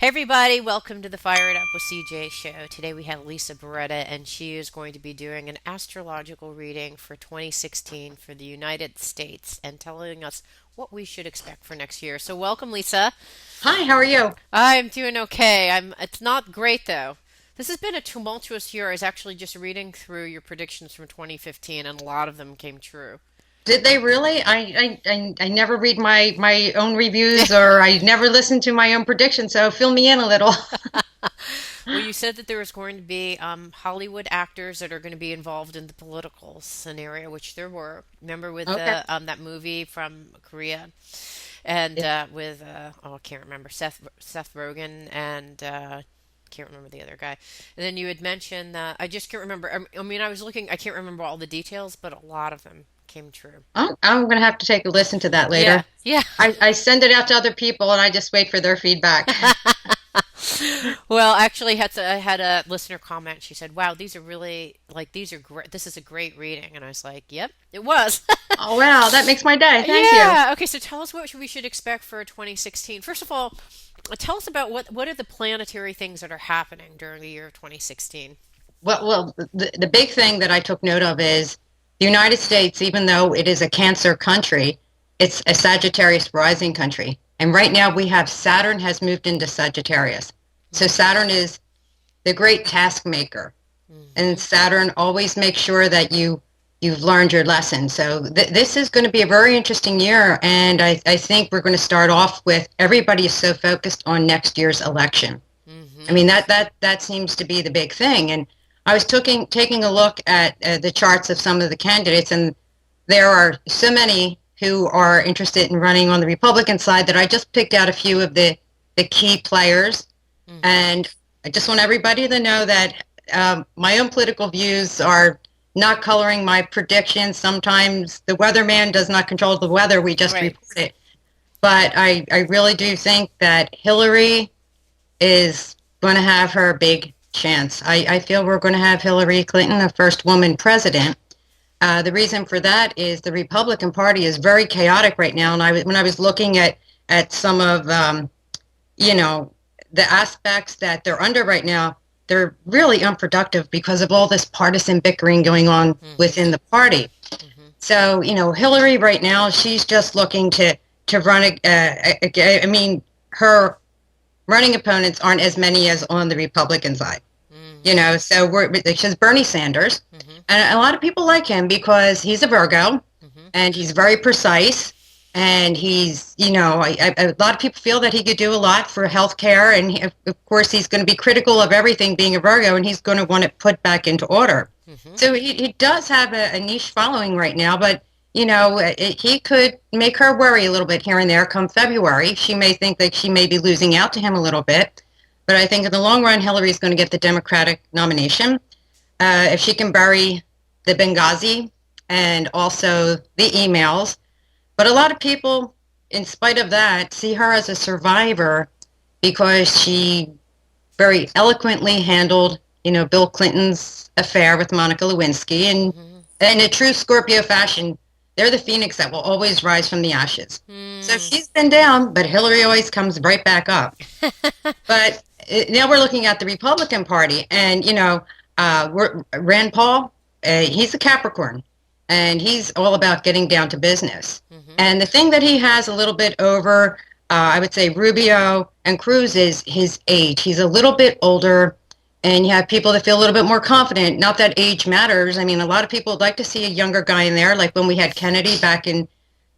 Everybody, welcome to the Fire It Up with CJ show. Today we have Lisa Beretta, and she is going to be doing an astrological reading for 2016 for the United States and telling us what we should expect for next year. So, welcome, Lisa. Hi, how are you? I'm doing okay. It's not great though. This has been a tumultuous year. I was actually just reading through your predictions from 2015, and a lot of them came true. Did they really? I never read my own reviews or I never listen to my own predictions, so fill me in a little. Well, you said that there was going to be Hollywood actors that are going to be involved in the political scenario, which there were. Remember with Okay. that movie from Korea, and Yeah. with I can't remember Seth Rogen and can't remember the other guy. And then you had mentioned I just can't remember. I mean, I was looking. I can't remember all the details, but a lot of them came true. I'm going to have to take a listen to that Yeah, later. yeah. I send it out to other people and I just wait for their feedback. Well, actually, I had a listener comment. She said, "Wow, these are really like these are great. This is a great reading." And I was like, "Yep, it was." Oh, wow, that makes my day. Thank you. Yeah. Okay. So tell us what we should expect for 2016. First of all, tell us about what are the planetary things that are happening during the year of 2016. Well, the big thing that I took note of is the United States, even though it is a Cancer country, it's a Sagittarius rising country. And right now we have Saturn has moved into Sagittarius. So Saturn is the great task maker. And Mm-hmm. Saturn always makes sure that you've learned your lesson. So this is going to be a very interesting year. And I think we're going to start off with everybody is so focused on next year's election. I Mm-hmm. mean, that seems to be the big thing. And I was taking a look at the charts of some of the candidates, and there are so many who are interested in running on the Republican side that I just picked out a few of the key players. Mm-hmm. And I just want everybody to know that my own political views are not coloring my predictions. Sometimes the weatherman does not control the weather; we just Right. report it. But I really do think that Hillary is going to have her big chance. I feel we're going to have Hillary Clinton, the first woman president. The reason for that is the Republican Party is very chaotic right now. And when I was looking at some of you know the aspects that they're under right now, they're really unproductive because of all this partisan bickering going on Mm-hmm. within the party. Mm-hmm. So Hillary right now, she's just looking to run. I mean, her running opponents aren't as many as on the Republican side. Mm-hmm. So we're because Bernie Sanders, Mm-hmm. and a lot of people like him because he's a Virgo Mm-hmm. and he's very precise. And he's, a lot of people feel that he could do a lot for healthcare, and of course, he's going to be critical of everything being a Virgo, and he's going to want it put back into order. Mm-hmm. So he does have a niche following right now, but he could make her worry a little bit here and there. Come February, she may think that she may be losing out to him a little bit, but I think in the long run, Hillary's going to get the Democratic nomination if she can bury the Benghazi and also the emails. But a lot of people, in spite of that, see her as a survivor because she very eloquently handled, Bill Clinton's affair with Monica Lewinsky, and Mm-hmm. in a true Scorpio fashion, they're the phoenix that will always rise from the ashes. So Mm. she's been down, but Hillary always comes right back up. But now we're looking at the Republican Party, and Rand Paul, he's a Capricorn, and he's all about getting down to business. Mm-hmm. And the thing that he has a little bit over, I would say, Rubio and Cruz is his age. He's a little bit older, and you have people that feel a little bit more confident. Not that age matters. I mean, a lot of people would like to see a younger guy in there, like when we had Kennedy back in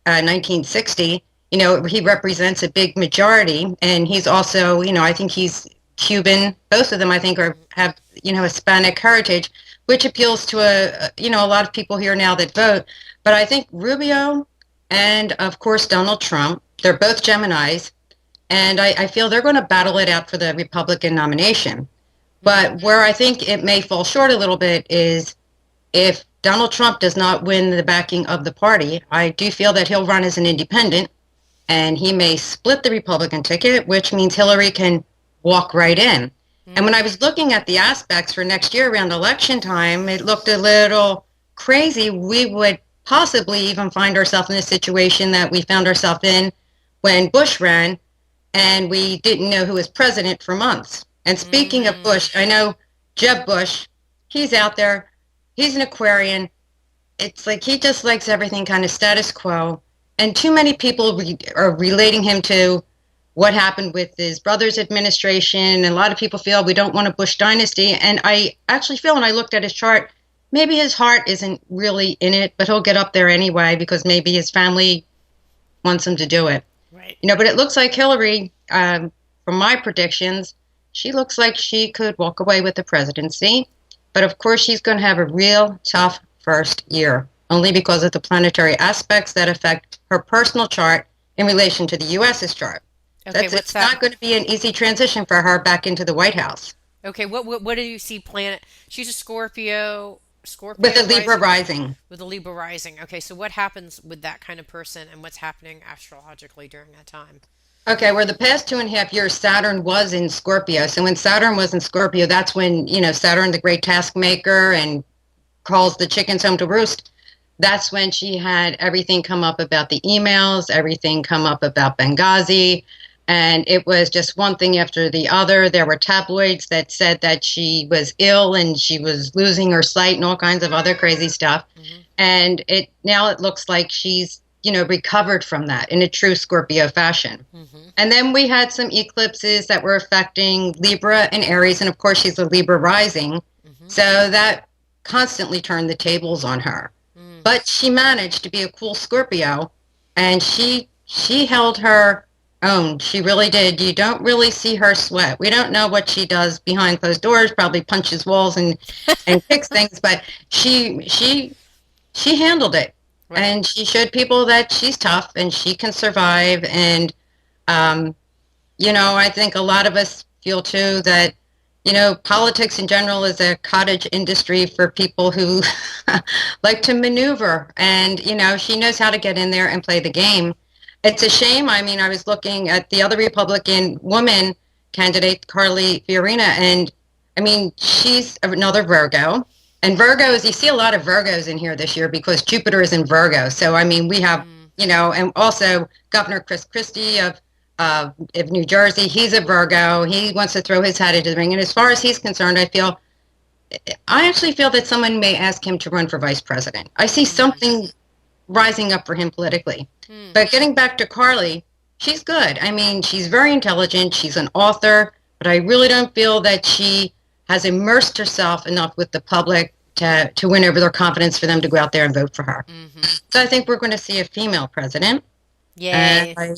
1960. He represents a big majority, and he's also, I think he's Cuban. Both of them, I think, have Hispanic heritage, which appeals to a lot of people here now that vote. But I think Rubio and of course Donald Trump, they're both Geminis, and I feel they're going to battle it out for the Republican nomination. But where I think it may fall short a little bit is if Donald Trump does not win the backing of the party, I do feel that he'll run as an independent and he may split the Republican ticket, which means Hillary can walk right in. And when I Mm-hmm. was looking at the aspects for next year around election time, it looked a little crazy. We would possibly even find ourselves in a situation that we found ourselves in when Bush ran, and we didn't know who was president for months. And speaking of Mm, Bush, I know Jeb Bush, he's out there, he's an Aquarian. It's like he just likes everything kind of status quo. And too many people are relating him to what happened with his brother's administration. And a lot of people feel we don't want a Bush dynasty. And I actually feel, when I looked at his chart, maybe his heart isn't really in it, but he'll get up there anyway because maybe his family wants him to do it. right. But it looks like Hillary, from my predictions, she looks like she could walk away with the presidency. But of course, she's going to have a real tough first year, only because of the planetary aspects that affect her personal chart in relation to the U.S.'s chart. Okay, what's It's that? not going to be an easy transition for her back into the White House Okay, what do you see planet? She's a Scorpio, with a Scorpio Libra rising rising. with a Libra rising. Okay, so what happens with that kind of person and what's happening astrologically during that time? Okay, where the past 2.5 years, Saturn was in Scorpio. So when Saturn was in Scorpio, that's when, Saturn, the great taskmaker, and calls the chickens home to roost. That's when she had everything come up about the emails, everything come up about Benghazi. And it was just one thing after the other. There were tabloids that said that she was ill and she was losing her sight and all kinds of other crazy stuff. Hmm. And it looks like she's, recovered from that in a true Scorpio fashion. Hmm. And then we had some eclipses that were affecting Libra and Aries. And of course, she's a Libra rising. Hmm. So that constantly turned the tables on her. Mm. But she managed to be a cool Scorpio, and she held her own. She really did. You don't really see her sweat. We don't know what she does behind closed doors, probably punches walls and kicks things, but she handled it. Right. And she showed people that she's tough and she can survive. And um, I think a lot of us feel too that, politics in general is a cottage industry for people who like to maneuver. And, she knows how to get in there and play the game. It's a shame. I mean, I was looking at the other Republican woman candidate, Carly Fiorina, and I mean, she's another Virgo. And Virgos, you see a lot of Virgos in here this year because Jupiter is in Virgo. So, I mean, we have, Mm. and also Governor Chris Christie of New Jersey. He's a Virgo. He wants to throw his hat into the ring. And as far as he's concerned, I actually feel that someone may ask him to run for vice president. I see Mm. something rising up for him politically. Mm. But getting back to Carly, she's good. I mean, she's very intelligent. She's an author, but I really don't feel that she has immersed herself enough with the public to win over their confidence for them to go out there and vote for her. Hmm. So I think we're going to see a female president. And Yay.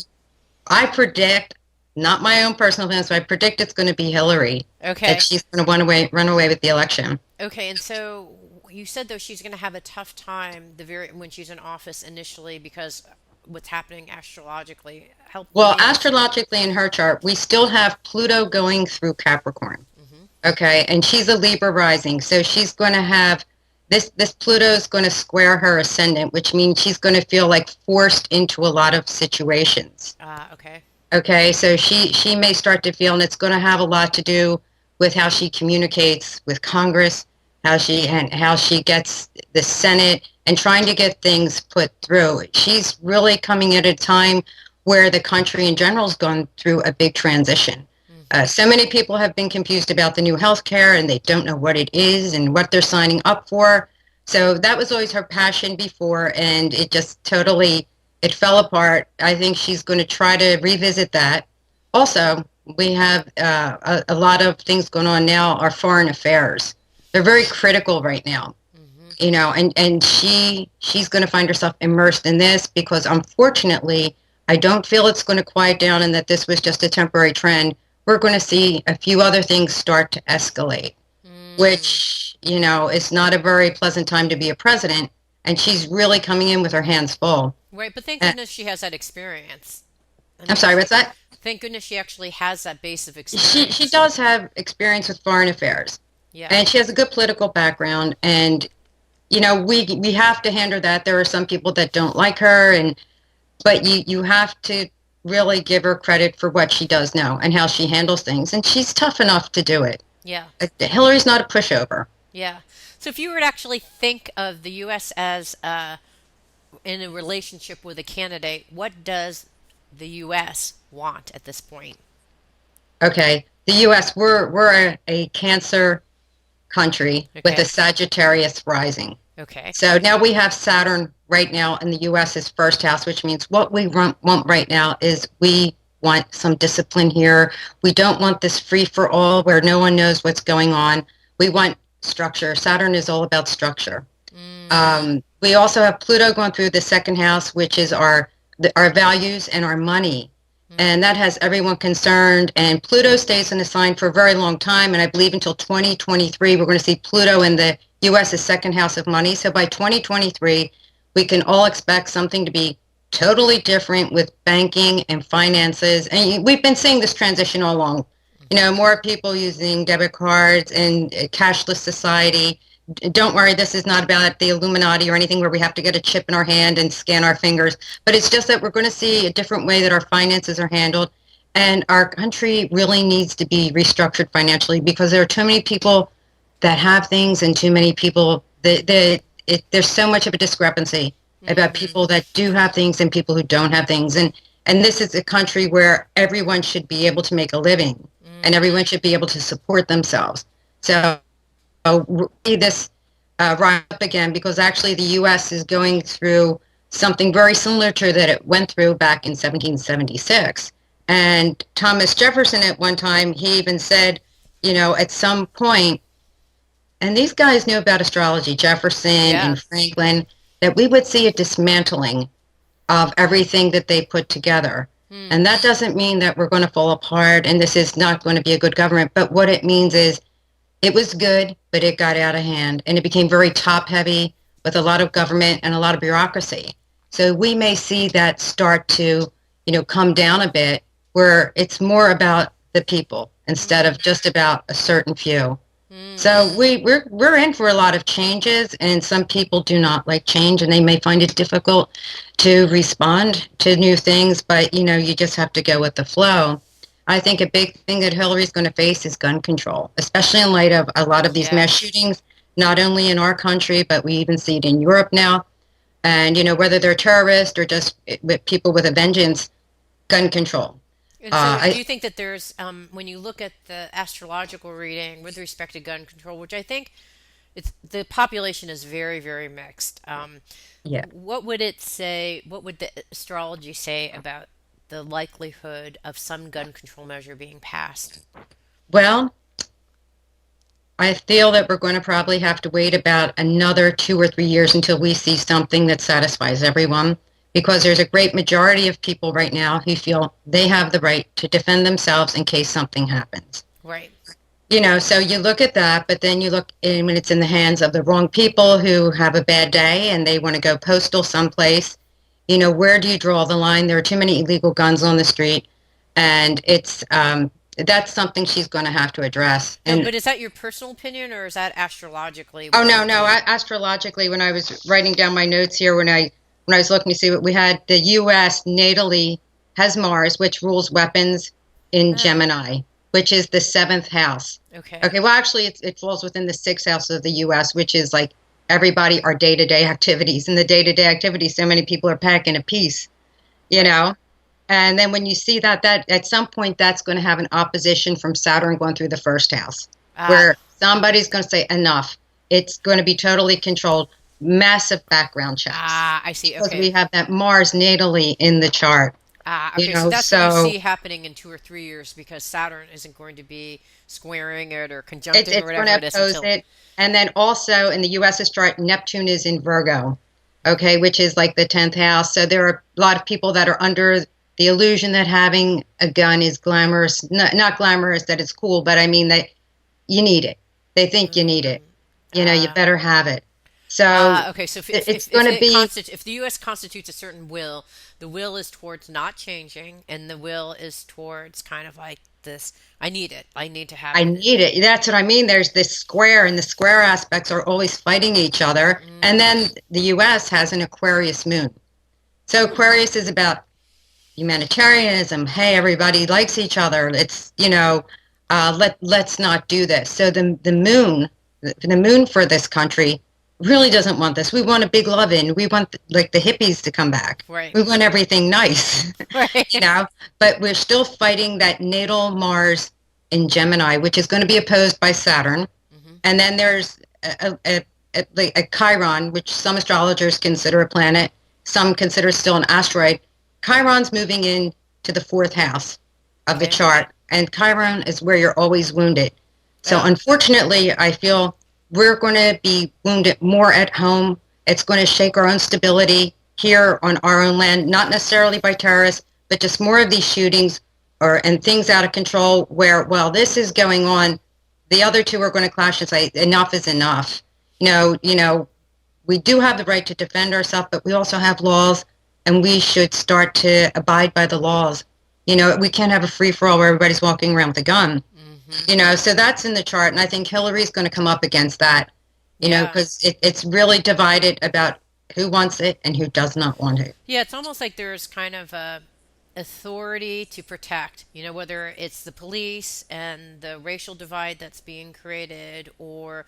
I predict, not my own personal opinion, so I predict it's going to be Hillary, that Okay. she's going to run away with the election. Okay, and so you said though she's going to have a tough time the very when she's in office initially because what's happening astrologically. Help Well, me understand. astrologically in her chart, we still have Pluto going through Capricorn. Hmm. Okay, and she's a Libra rising, so she's going to have this Pluto is going to square her ascendant, which means she's going to feel like forced into a lot of situations. Okay. Okay, so she may start to feel, and it's going to have a lot to do with how she communicates with Congress, how she gets the Senate, and trying to get things put through. She's really coming at a time where the country in general has gone through a big transition. Hmm. So many people have been confused about the new health care, and they don't know what it is and what they're signing up for. So that was always her passion before, and it just totally it fell apart. I think she's going to try to revisit that. Also, we have a lot of things going on now. Our foreign affairs, they're very critical right now. Hmm. And she's going to find herself immersed in this because unfortunately, I don't feel it's going to quiet down and that this was just a temporary trend. We're going to see a few other things start to escalate, Mm. which is not a very pleasant time to be a president. And she's really coming in with her hands full. Right, but thank Uh, goodness she has that experience. I I'm mean, sorry, what's that? thank goodness she actually has that base of She experience. does have experience with foreign affairs, Yeah. and she has a good political background. And we have to hand her that. There are some people that don't like her, but you have to really give her credit for what she does know and how she handles things. And she's tough enough to do it. Yeah. Hillary's not a pushover. Yeah. So if you were to actually think of the U.S. as in a relationship with a candidate, what does the U.S. want at this point? Okay. The US, we're a Cancer country with a Okay. Sagittarius rising. Okay. So now we have Saturn right now in the US's first house, which means what we want right now is we want some discipline here. We don't want this free for all where no one knows what's going on. We want structure. Saturn is all about structure. Mm, We also have Pluto going through the second house, which is our values and our money. And that mm, has everyone concerned. And Pluto stays in the sign for a very long time. And I believe until 2023, we're going to see Pluto in the US's second house of money. So by 2023, we can all expect something to be totally different with banking and finances. And we've been seeing this transition all along. You know, mm-hmm. more people using debit cards and cashless society. Don't worry, this is not about the Illuminati or anything where we have to get a chip in our hand and scan our fingers, but it's just that we're going to see a different way that our finances are handled. And our country really needs to be restructured financially because there are too many people that have things and too many people there's so much of a discrepancy about Mm-hmm. people that do have things and people who don't have things. And this is a country where everyone should be able to make a living and Mm-hmm. everyone should be able to support themselves. So this rise up again because actually the U.S. is going through something very similar to that it went through back in 1776. And Thomas Jefferson at one time, he even said, you know, at some point, and these guys knew about astrology, Jefferson Yeah. and Franklin, that we would see a dismantling of everything that they put together. Hmm. And that doesn't mean that we're going to fall apart and this is not going to be a good government. But what it means is it was good, but it got out of hand and it became very top heavy with a lot of government and a lot of bureaucracy. So we may see that start to, you know, come down a bit where it's more about the people instead of Mm, just about a certain few. mm. So we're in for a lot of changes, and some people do not like change, and they may find it difficult to respond to new things. But you know, you just have to go with the flow. I think a big thing that Hillary's going to face is gun control, especially in light of a lot of these mass Yes. shootings, not only in our country, but we even see it in Europe now. And you know, whether they're terrorists or just people with a vengeance, gun control. And so, do I you think that there's, when you look at the astrological reading with respect to gun control, which I think it's the population is very, very mixed. Yeah. What would it say? What would the astrology say about the likelihood of some gun control measure being passed? Well, I feel that we're going to probably have to wait about another 2 or 3 years until we see something that satisfies everyone, because there's a great majority of people right now who feel they have the right to defend themselves in case something happens. Right. You know, so you look at that, but then you look in when it's in the hands of the wrong people who have a bad day and they want to go postal someplace. You know, where do you draw the line? There are too many illegal guns on the street, and it's that's something she's going to have to address. No, And but is that your personal opinion or is that astrologically oh what you no, no. think? Astrologically, when I was writing down my notes here, when I was looking to see what we had, the U.S. natally has Mars, which rules weapons in Ah, Gemini, which is the seventh house. okay. Okay, well, actually, it falls within the sixth house of the U.S., which is like everybody, our day to day activities. And the day to day activities, so many people are packing a piece, you Right. know. And then when you see that at some point that's going to have an opposition from Saturn going through the first house, Ah, where somebody's going to say enough. It's going to be totally controlled, massive background checks I see. because Okay. we have that Mars natally in the chart, you Okay. So know. that's what you So see happening in 2 or 3 years because Saturn isn't going to be squaring it or conjuncting or it's going to whatever it is oppose until. it. And then also in the US's chart, Neptune is in Virgo, okay, which is like the 10th house. So there are a lot of people that are under the illusion that having a gun is glamorous, not glamorous that it's cool, but I mean that you need it. They think you need it. Mm, You know, you uh, better have it. So okay, so it's going to be, if the U.S. constitutes a certain will, the will is towards not changing, and the will is towards kind of like this. I need it. I need to have I it. need it. That's what I mean. There's this square, and the square aspects are always fighting each other. And Mm, then the US has an Aquarius moon. So Aquarius is about humanitarianism. Hey, everybody likes each other. It's, you know, let's not do this. So the moon for this country really doesn't want this. We want a big love-in. We want like the hippies to come back. Right. We want everything nice, you Right. know. But we're still fighting that natal Mars in Gemini, which is going to be opposed by Saturn. Hmm. And then there's a Chiron, which some astrologers consider a planet, some consider still an asteroid. Chiron's moving in to the fourth house of the Okay. chart, and Chiron is where you're always wounded. So Oh. unfortunately, I feel we're going to be wounded more at home. It's going to shake our own stability here on our own land, not necessarily by terrorists, but just more of these shootings or and things out of control where while this is going on, the other two are going to clash and say enough is enough. We do have the right to defend ourselves, but we also have laws, and we should start to abide by the laws. We can't have a free for all where everybody's walking around with a gun. Hmm. So that's in the chart, and I think Hillary's going to come up against that. Yeah. Because it's really divided about who wants it and who does not want it. Yeah, it's almost like there's kind of a authority to protect, whether it's the police and the racial divide that's being created, or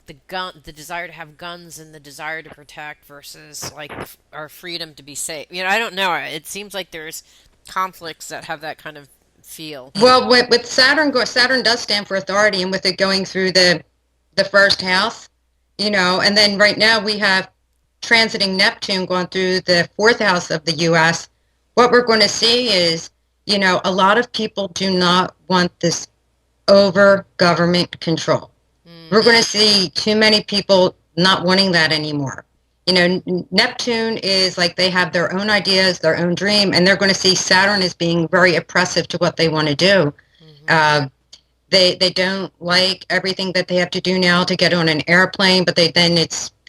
the desire to have guns and the desire to protect versus like our freedom to be safe. I don't know. It seems like there's conflicts that have that kind of feel. Well, with Saturn does stand for authority, and with it going through the first house, and then right now we have transiting Neptune going through the fourth house of the U.S. What we're going to see is, a lot of people do not want this over government control. We're Mm, going to see too many people not wanting that anymore. Neptune is like they have their own ideas, their own dream, and they're going to see Saturn as being very oppressive to what they want to do. hmm. Uh, they don't like everything that they have to do now to get on an airplane, but they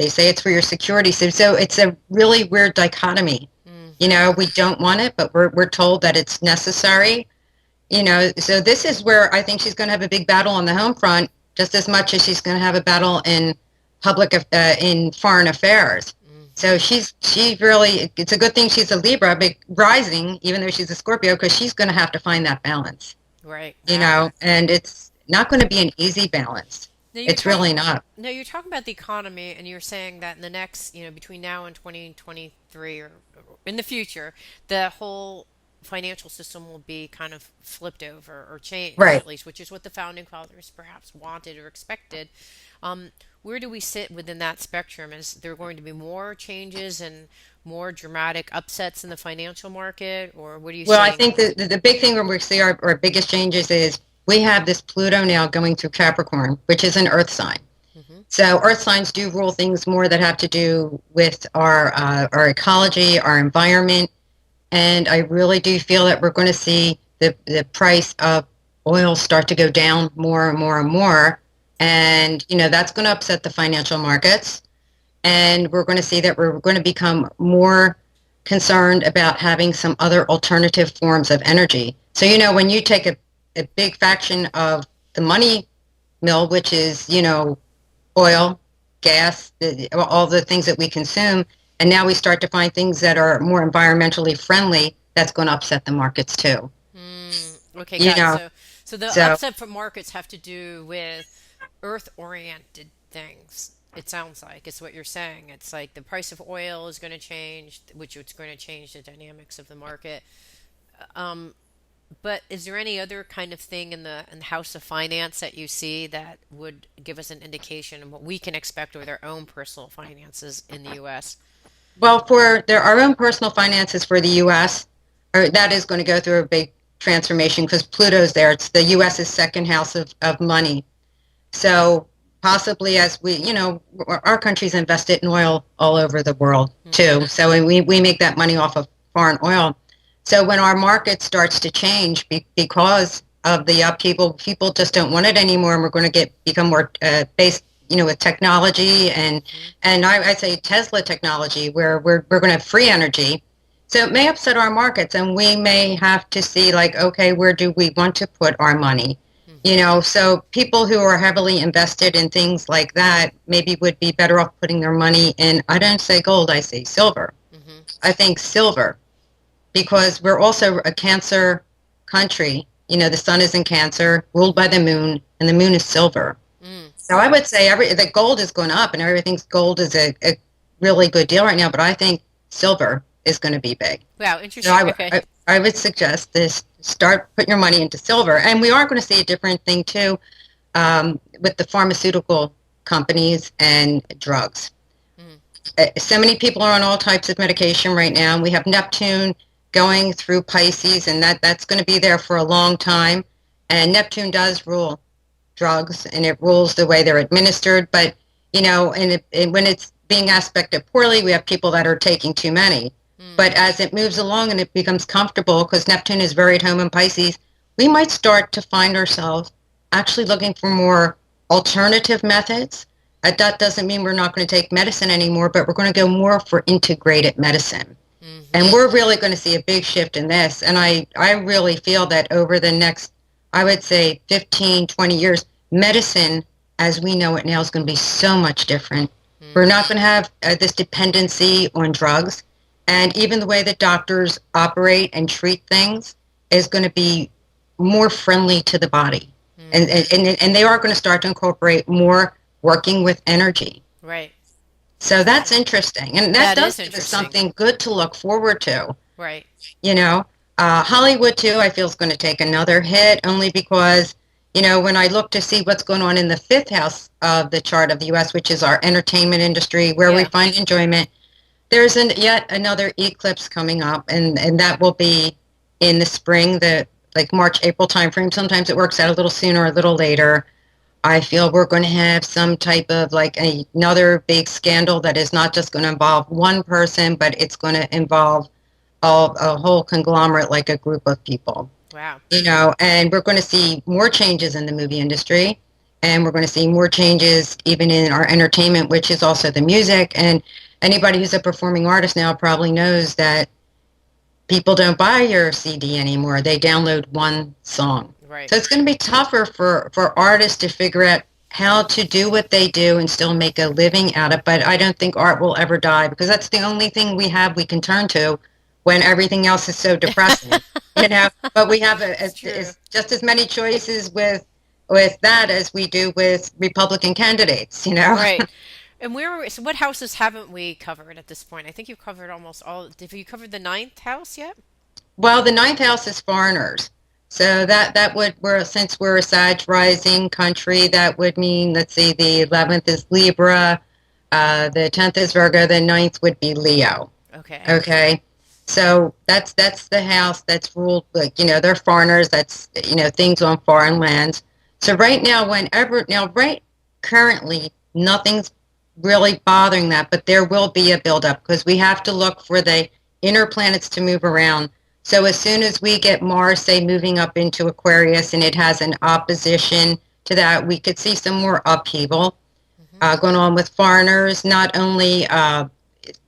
say it's for your security. So it's a really weird dichotomy. Hmm. We don't want it, but we're told that it's necessary. So this is where I think she's going to have a big battle on the home front, just as much as she's going to have a battle in in foreign affairs. So Hmm. she really, it's a good thing she's a Libra, big rising, even though she's a Scorpio, because she's going to have to find that balance, Right. and it's not going to be an easy balance. Now you're It's talking. really not. No, you're talking about the economy, and you're saying that in the next, between now and 2023, or in the future, the whole financial system will be kind of flipped over or changed, Right. at least, which is what the founding fathers perhaps wanted or expected. Um, where do we sit within that spectrum? Is there going to be more changes and more dramatic upsets in the financial market, or what are you Well, I seeing? think the big thing where we see our biggest changes is we have this Pluto now going through Capricorn, which is an earth sign. Hmm. So earth signs do rule things more that have to do with our ecology, our environment, and I really do feel that we're going to see the price of oil start to go down more and more and more, and that's going to upset the financial markets, and we're going to see that we're going to become more concerned about having some other alternative forms of energy. So when you take a big fraction of the money mill, which is oil, gas, all the things that we consume. And now we start to find things that are more environmentally friendly. That's going to upset the markets too. Okay, You got it. know, So the so upset for markets have to do with earth-oriented things. It sounds like it's what you're saying. It's like the price of oil is going to change, which is going to change the dynamics of the market. Um, but is there any other kind of thing in the house of finance that you see that would give us an indication of what we can expect with our own personal finances in the U.S.? well, for our own personal finances for the U.S., that is going to go through a big transformation because Pluto's there. It's the U.S.'s second house of money. So possibly as our country's invested in oil all over the world Hmm. too. So we make that money off of foreign oil. So when our market starts to change because of the upheaval, people just don't want it anymore, and we're going to become more based, with technology and I say Tesla technology, where we're going to have free energy. So it may upset our markets, and we may have to see like, okay, where do we want to put our money? Hmm. So people who are heavily invested in things like that maybe would be better off putting their money in, I don't say gold, I say silver. Hmm. I think silver, because we're also a Cancer country. The sun is in Cancer, ruled by the moon, and the moon is silver. So I would say the gold is going up, and everything's gold is a really good deal right now. But I think silver is going to be big. Wow, So interesting. Okay. I would suggest this: start putting your money into silver, and we are going to see a different thing too with the pharmaceutical companies and drugs. Mm, So many people are on all types of medication right now. We have Neptune going through Pisces, and that's going to be there for a long time. And Neptune does rule drugs, and it rules the way they're administered. But and when it's being aspected poorly, we have people that are taking too many. mm, But as it moves along and it becomes comfortable, because Neptune is very at home in Pisces, we might start to find ourselves actually looking for more alternative methods. That doesn't mean we're not going to take medicine anymore, but we're going to go more for integrated medicine. And mm-hmm. we're really going to see a big shift in this. And I really feel that over the next, I would say 15, 20 years, medicine as we know it now is going to be so much different. We're not Mm-hmm. going to have this dependency on drugs. And even the way that doctors operate and treat things is going to be more friendly to the body. And, Mm-hmm. and, and they are going to start to incorporate more working with energy. Right. So For that's sure. interesting. And that That does is give us interesting. something good to look forward to. Right. You know, Hollywood too, I feel is going to take another hit only because, when I look to see what's going on in the fifth house of the chart of the U.S., which is our entertainment industry, where we Yeah. find enjoyment, there's yet another eclipse coming up, and that will be in the spring, the like March, April timeframe. Sometimes it works out a little sooner, a little later. I feel we're going to have some type of like another big scandal that is not just going to involve one person, but it's going to involve a whole conglomerate, like a group of people, Wow. and we're going to see more changes in the movie industry. And we're going to see more changes even in our entertainment, which is also the music. And anybody who's a performing artist now probably knows that people don't buy your CD anymore. They download one song. Right. So it's going to be tougher for artists to figure out how to do what they do and still make a living out of it. But I don't think art will ever die because that's the only thing we can turn to when everything else is so depressing. But we have It's true. just as many choices with that as we do with Republican candidates. Right. And so what houses haven't we covered at this point? I think you've covered almost all. Have you covered the ninth house yet? Well, the ninth house is foreigners. So that would since we're a Sag rising country, that would mean let's see, the 11th is Libra, the 10th is Virgo, the ninth would be Leo. Okay. Okay. So that's the house that's ruled like, they're foreigners, that's things on foreign lands. So right now, right currently nothing's really bothering that, but there will be a buildup because we have to look for the inner planets to move around. So as soon as we get Mars, say, moving up into Aquarius and it has an opposition to that, we could see some more upheaval Hmm. going on with foreigners, not only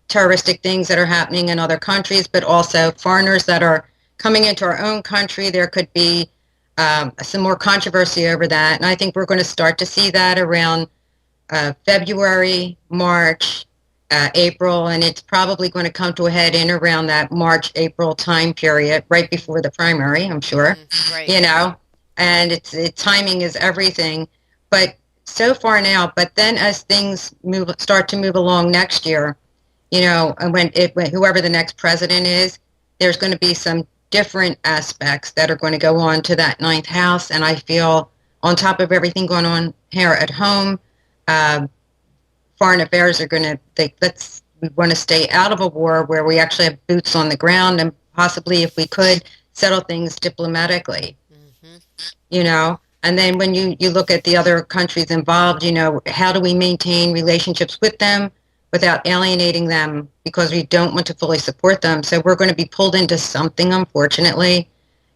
terroristic things that are happening in other countries, but also foreigners that are coming into our own country. There could be some more controversy over that. And I think we're going to start to see that around February, March, April, and it's probably going to come to a head in around that March, April time period, right before the primary, I'm sure, Right. you know, and timing is everything. But so far now, but then as things start to move along next year, and when whoever the next president is, there's going to be some different aspects that are going to go on to that ninth house. And I feel on top of everything going on here at home, uh, foreign affairs are going to think we want to stay out of a war where we actually have boots on the ground and possibly, if we could, settle things diplomatically. Hmm. And then when you look at the other countries involved, how do we maintain relationships with them without alienating them because we don't want to fully support them? So we're going to be pulled into something, unfortunately,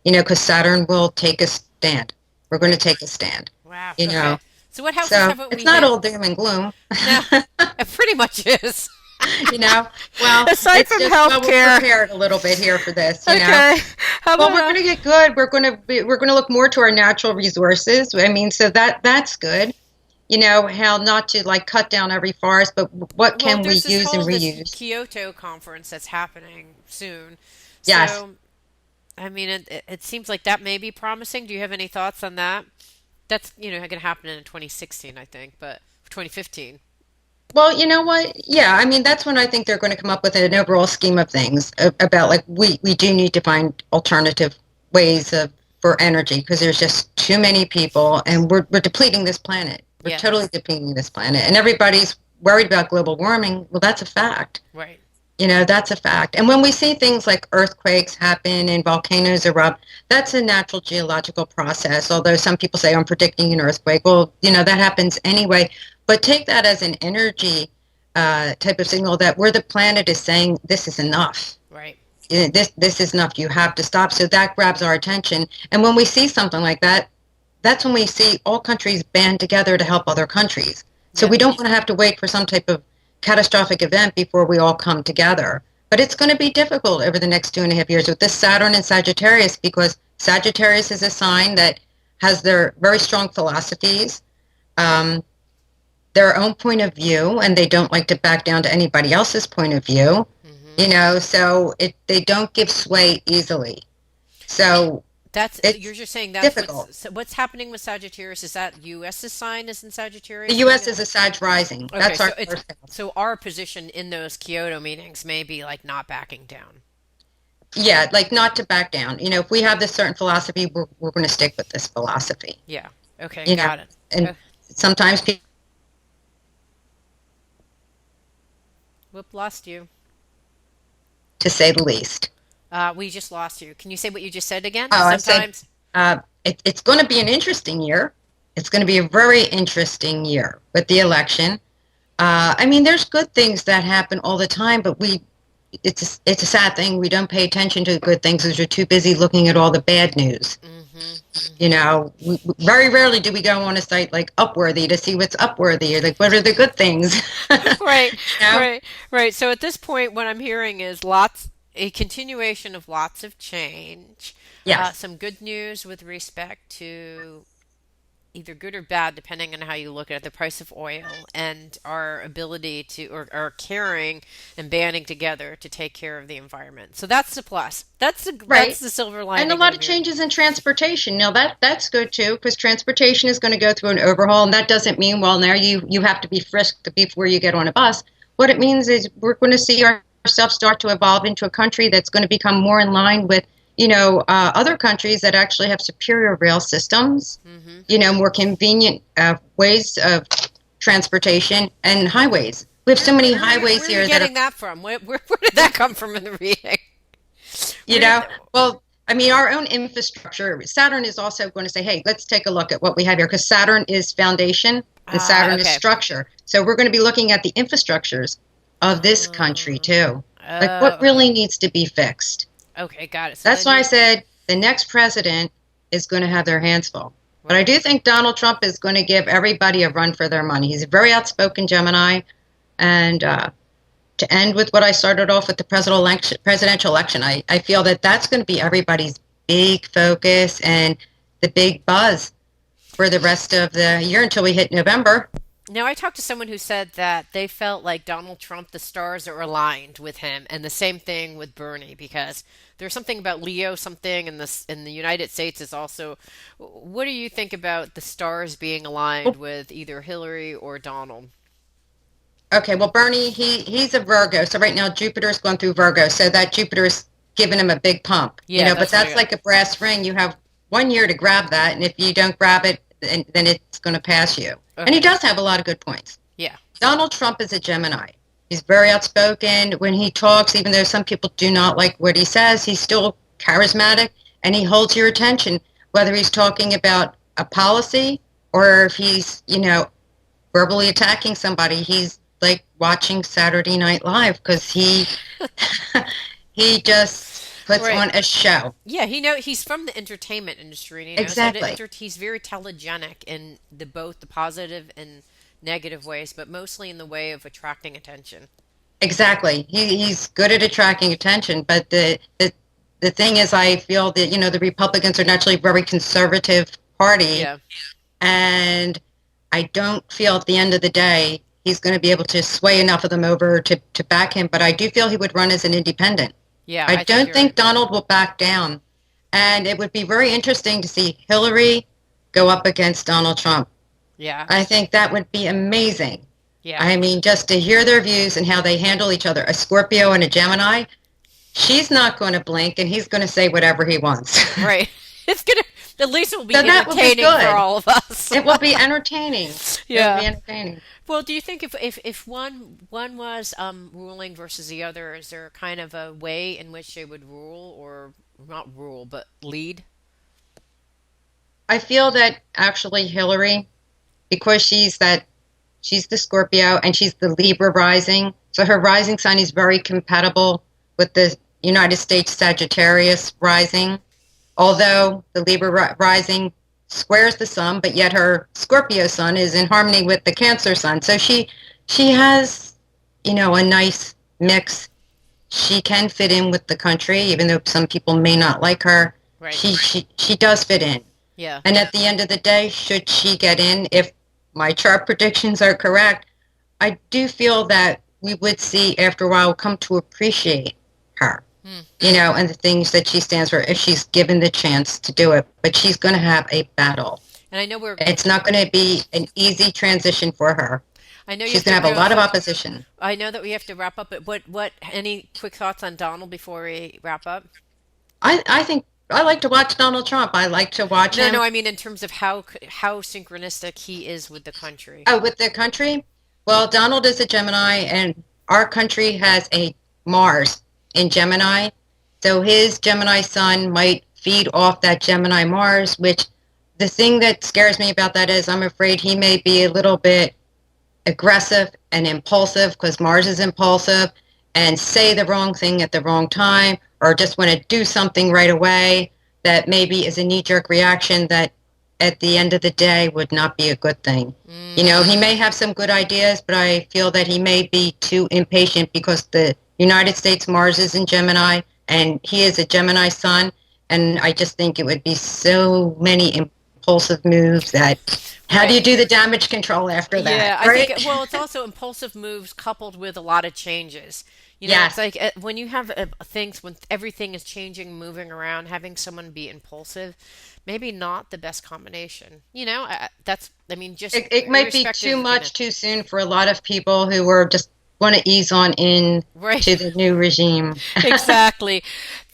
because Saturn will take a stand. We're going to Right. take a stand, Wow. you know. Okay. So what houses So haven't it's we not hit? all doom and gloom. No, it pretty much is. you know well, Aside it's from just, well, we're healthcare. prepared a little bit here for this. Okay. How Well, about we're going to get good. We're going to look more to our natural resources. I mean, so that's good. How not to like cut down every forest, but what well, can we there's use and this reuse? Kyoto conference that's happening soon. Yes. So, I mean, it seems like that may be promising. Do you have any thoughts on that? That's, going to happen in 2016, I think, but 2015. Well, you know what? Yeah, I mean, that's when I think they're going to come up with an overall scheme of things about like we do need to find alternative ways of for energy because there's just too many people and we're depleting this planet. We're Yeah, totally depleting this planet, and everybody's worried about global warming. Well, that's a fact. right. That's a fact. And when we see things like earthquakes happen and volcanoes erupt, that's a natural geological process. Although some people say I'm predicting an earthquake. Well, that happens anyway. But take that as an energy type of signal that where the planet is saying this is enough. Right. This is enough. You have to stop. So that grabs our attention. And when we see something like that, that's when we see all countries band together to help other countries. So Yeah. we don't want to have to wait for some type of catastrophic event before we all come together. But it's going to be difficult over the next 2.5 years with this Saturn and Sagittarius because Sagittarius is a sign that has their very strong philosophies, um, their own point of view, and they don't like to back down to anybody else's point of view. Hmm. So they don't give sway easily. So You're it's just saying that's difficult. what's happening with Sagittarius. Is that U.S.'s sign is in The Sagittarius right U.S. now? is a Sag rising. Okay, That's so our it's first house. so our position in those Kyoto meetings may be like not backing down. Yeah, like not to back down. If we have this certain philosophy, we're going to stick with this philosophy. Yeah. Okay, You know, got it. and Uh, sometimes people, Whoop, lost you. to say the least. We just lost you. Can you say what you just said again? Oh, I said Sometimes. it's going to be an interesting year. It's going to be a very interesting year with the election. I mean, there's good things that happen all the time, but it's a sad thing. We don't pay attention to the good things because we're too busy looking at all the bad news. Mm-hmm. Mm-hmm. Very rarely do we go on a site like Upworthy to see what's Upworthy or like what are the good things. Right, you know? right, right. So at this point, what I'm hearing is a continuation of lots of change, Yes. some good news with respect to either good or bad, depending on how you look at it, the price of oil and our ability to, or our caring and banding together to take care of the environment. So that's the plus. That's Right. the silver And a lining that lot I'm of hearing. changes in transportation. Now that's good too, because transportation is going to go through an overhaul, and that doesn't mean well now you have to be frisked before you get on a bus. What it means is we're going to see ourselves start to evolve into a country that's going to become more in line with other countries that actually have superior rail systems, Hmm. more convenient ways of transportation and highways. We have so Where, many where are you highways where are you here that are getting that from? Where did that come from in the reading? You Where did know, well, I mean, our own infrastructure. Saturn is also going to say, "Hey, let's take a look at what we have here," because Saturn is foundation and Saturn is Okay. structure. So we're going to be looking at the infrastructures of this country Uh, too. Like, what okay. really needs to be fixed? Okay, got it. So That's then why I you're said the next president is going to have their hands full. But I right. do think Donald Trump is going to give everybody a run for their money. He's a very outspoken Gemini, and to end with what I started off with the presidential election, I feel that that's going to be everybody's big focus and the big buzz for the rest of the year until we hit November. Now, I talked to someone who said that they felt like Donald Trump, the stars are aligned with him, and the same thing with Bernie, because there's something about Leo, something in the United States is also. What do you think about the stars being aligned Well, with either Hillary or Donald? okay, well, Bernie, he's a Virgo, so right now Jupiter's going through Virgo, so that Jupiter's giving him a big pump, Yeah, but that's what I that's got. like a brass ring. You have 1 year to grab that, and if you don't grab it, then it's going to pass you. And he Okay. does have a lot of good points. Yeah. Donald Trump is a Gemini. He's very outspoken when he talks, even though some people do not like what he says, he's still charismatic and he holds your attention, whether he's talking about a policy or if he's, verbally attacking somebody. He's like watching Saturday Night Live because he just puts Right. on a show. Yeah, he's from the entertainment industry and he knows how to Exactly. he's very telegenic in the both the positive and negative ways, but mostly in the way of attracting attention. Exactly. He's good at attracting attention, but the thing is, I feel that the Republicans are naturally a very conservative party, Yeah. and I don't feel at the end of the day he's going to be able to sway enough of them over to back him. But I do feel he would run as an independent. Yeah, I I think don't you're right. think Donald will back down, and it would be very interesting to see Hillary. go up against Donald Trump. Yeah. I think that would be amazing. Yeah. I mean, just to hear their views and how they handle each other. A Scorpio and a Gemini, she's not going to blink and he's going to say whatever he wants. Right. It's gonna at least it will So be that would be entertaining for good. all of us. It will be entertaining. It will Yeah. be entertaining. Well, do you think if one was ruling versus the other, is there kind of a way in which they would rule or not rule but lead? I feel that actually Hillary, because she's the Scorpio and she's the Libra rising, so her rising sign is very compatible with the United States Sagittarius rising. Although the Libra rising squares the sun, but yet her Scorpio sun is in harmony with the Cancer sun. So she has, a nice mix. She can fit in with the country, even though some people may not like her. Right. She does fit in. Yeah. And at the end of the day, should she get in, if my chart predictions are correct, I do feel that we would see after a while come to appreciate her, Hmm. and the things that she stands for if she's given the chance to do it. But she's going to have a battle. And I know we're It's not going to be an easy transition for her. I know you She's have going to to have a go. lot of opposition. I know that we have to wrap up, but what any quick thoughts on Donald before we wrap up? I think I like to watch Donald Trump. I like to watch No, no, him. I mean in terms of how synchronistic he is with the country. Oh, with the country? Well, Donald is a Gemini, and our country has a Mars in Gemini. So his Gemini sun might feed off that Gemini Mars, which the thing that scares me about that is I'm afraid he may be a little bit aggressive and impulsive because Mars is impulsive and say the wrong thing at the wrong time or just want to do something right away that maybe is a knee jerk reaction that at the end of the day would not be a good thing. He may have some good ideas, but I feel that he may be too impatient because the United States Mars is in Gemini and he is a Gemini sun. And I just think it would be so many impulsive moves that how do Right. you do the damage control after that, Yeah, I think, right? well, it's also impulsive moves coupled with a lot of changes. It's Yes. like when you have things, when everything is changing, moving around, having someone be impulsive, maybe not the best combination. I mean, just It might be irrespective too of much too soon for a lot of people who are just want to ease on in right. to the new regime. Exactly.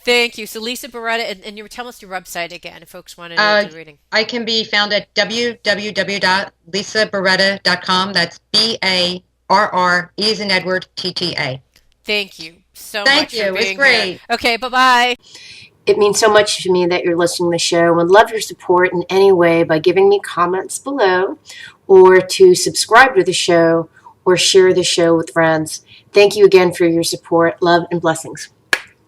Thank you. So, Lisa Beretta, and you were telling us your website again if folks wanted to Uh, do reading. I can be found at www.lisaberetta.com. That's Barre, E as in Edward, TTA. Thank you so Thank much you. for It was being here. great. Okay, bye bye. It means so much to me that you're listening to the show and would love your support in any way by giving me comments below or to subscribe to the show or share the show with friends. Thank you again for your support. Love and blessings.